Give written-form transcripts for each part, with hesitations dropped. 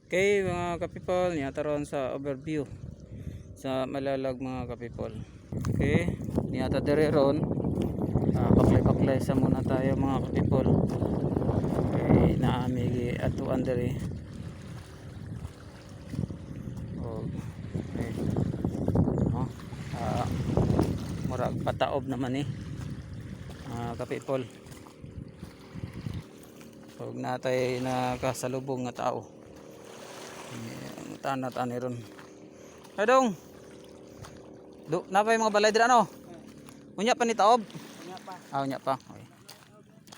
Okay mga kapipol, niyataron sa overview sa Malalag mga kapipol. Okay, niyata dire ron. Baklay-baklay sa muna tayo mga kapipol. Okay, naamigi atuan dire. Okay. Oh, murag pataob naman kapipol. Huwag natay nakasalubong nga tao. Tanat-ani ron. Adong. Napay mga balay dira no? Unya pa ni taob? Unya pa. Unya pa. Okay.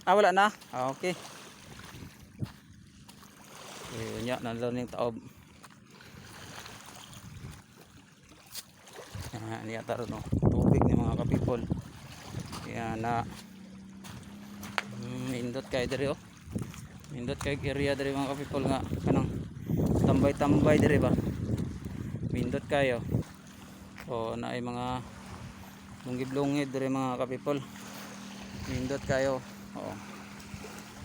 Wala na. Okay. Unya na lang ning taob. Niya taro no. Tubig ni mga kapipol. Kaya na indot kay diri oh. Indot kay area diri mga kapipol nga kanang tambay-tambay diri ba. Indot kayo. O na ay mga lungib-lungib diri mga kapipol. Indot kayo. Oo.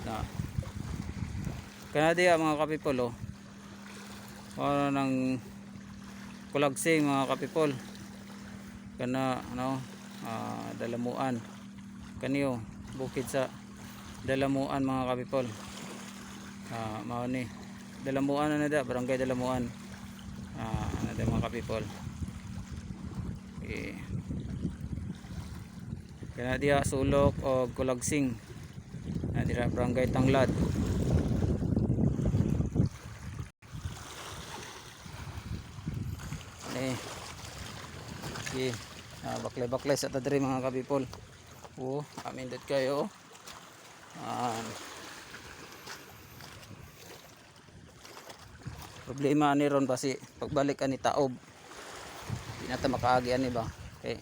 Na. Kana diya mga kapipol oh. Para nang kulagsing mga kapipol. Kana ano Dalamuan. Kaniyo bukid sa Dalamuan mga kapipol. Mao ni Dalamuan na da, barangay Dalamuan. Ano da mga kapipol. Okay. Kana diya sulok o kulagsing. Dira barangay Tanglad. Okay. Baklay-baklay sa tadri mga kapipol. Amin dito kayo. Problema ni ron basi pagbalik ani taob. Di na ta makaagi ani ba. Okay.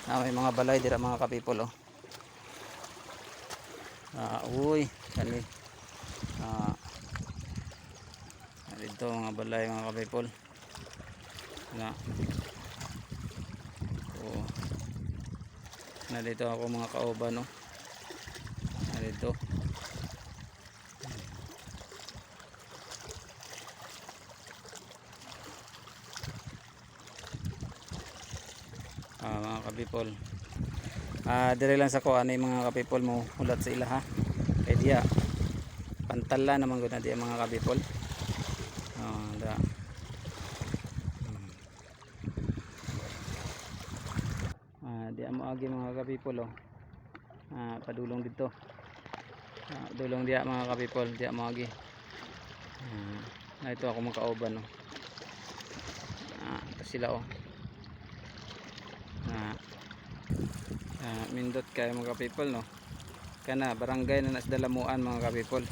May mga balay dira mga kapipol oh. Uy, kani. Dito mga balay mga kapipol. Dito ako mga kaoban no. Dito. Mga kapipol. Dire lang sa ko anay mga kapipol mo ulat sa ila ha. Kay diya pantala naman gud na diya mga kapipol. Diya mo agi mga kapipol oh. Padulong dito. Dulong diya mga kapipol, diya mo agi. Ito ako mga kaoban no. Ito sila oh. Mindot kayo mga kapipol no. Kana barangay na nasa Dalamuan mga kapipol.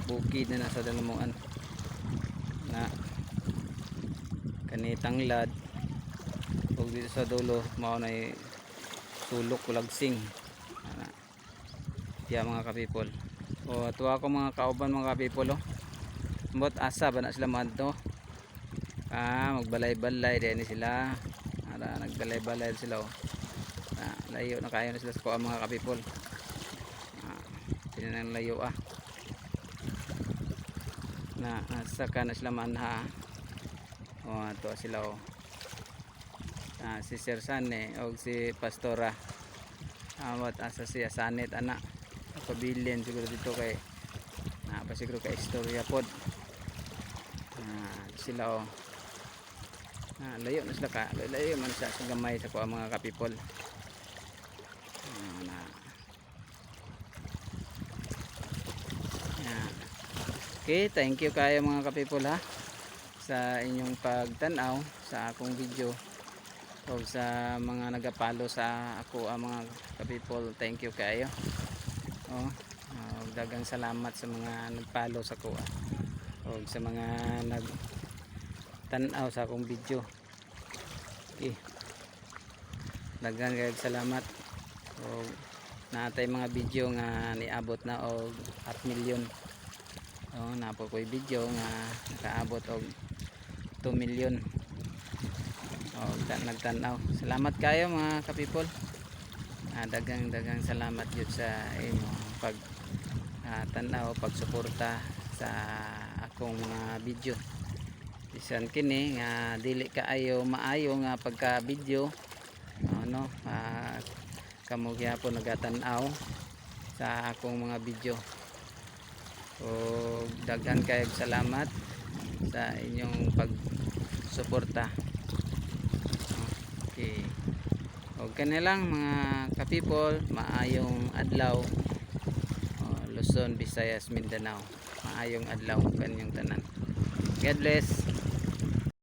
Bukid na nasa Dalamuan. Kani Tanglad. Ug dito sa dulo mao na sulok kulagsing. Diya mga kapipol. Tuwa ko mga kaoban mga kapipol oh. Mbot asa ba na sila madto? Magbalay-balay din sila. Nagbalay-balay sila oh. Layo na kayo na sila sa mga kapipol. Sila nang layo saka na sila manha. Ito sila oh. Si Sir Sane o si Pastora. Wat asa siya Sanet anak. Pabilin siguro dito kay pasiguro kay istorya pod. Sila oh. Layo na sila ka. Layo man sa gamay sa mga kapipol. Okay, thank you kayo mga kapipol ha sa inyong pagtanaw sa akong video o sa mga nagapalo sa ako mga kapipol. Thank you kayo. Dagang salamat sa mga nagpalo sa ko o sa mga nagtanaw sa akong video. Okay. Dagang salamat. Natay mga video nga niabot na og 500,000. Napo ko'y video nga nakaabot og 2 million. Nagtanaw. Salamat kayo mga kapipol. Dagang salamat yun sa inyong pag tanaw, pagsuporta sa akong mga video. Bisan kini nga dili kaayo maayo nga pagka video ano kamo gyapon nagatan-aw sa akong mga video. O daghan kayong salamat sa inyong pagsuporta. Okay. O kanilang mga ka-people, maayong adlaw. Luzon, Visayas, Mindanao. Maayong adlaw kanyang tanan. God bless.